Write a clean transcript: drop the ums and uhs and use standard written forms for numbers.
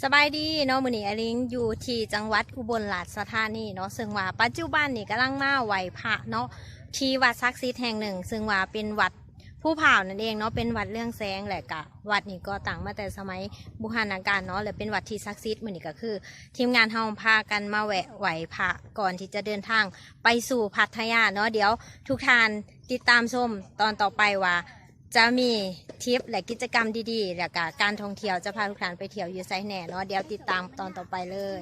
สบายดีเนาะมื้อนี้อลิงอยู่ที่จังหวัดอุบลราชธานีเนาะซึ่งว่าปัจจุบันนี่กำลังมาไหว้พระเนาะที่วัดศักดิ์สิทธิ์แห่งหนึ่งซึ่งว่าเป็นวัดผู้ผ่าวนั่นเองเนาะเป็นวัดเรื่องแสงแหละกะวัดนี้ก็ตั้งมาแต่สมัยบุหานการเนาะและเป็นวัดที่ศักดิ์สิทธิ์มื้อนี้ก็คือ ทีมงานเฮาพากันมาแวะไหว้พระก่อนที่จะเดินทางไปสู่พัทยาเนาะเดี๋ยวทุกท่านติดตามชมตอนต่อไปว่า จะมีทริปและกิจกรรมดีๆและกการท่องเที่ยวจะพาทุกท่านไปเที่ยวอยู่ไซแหน่เนาะเดี๋ยวติดตามตอนต่อไปเลย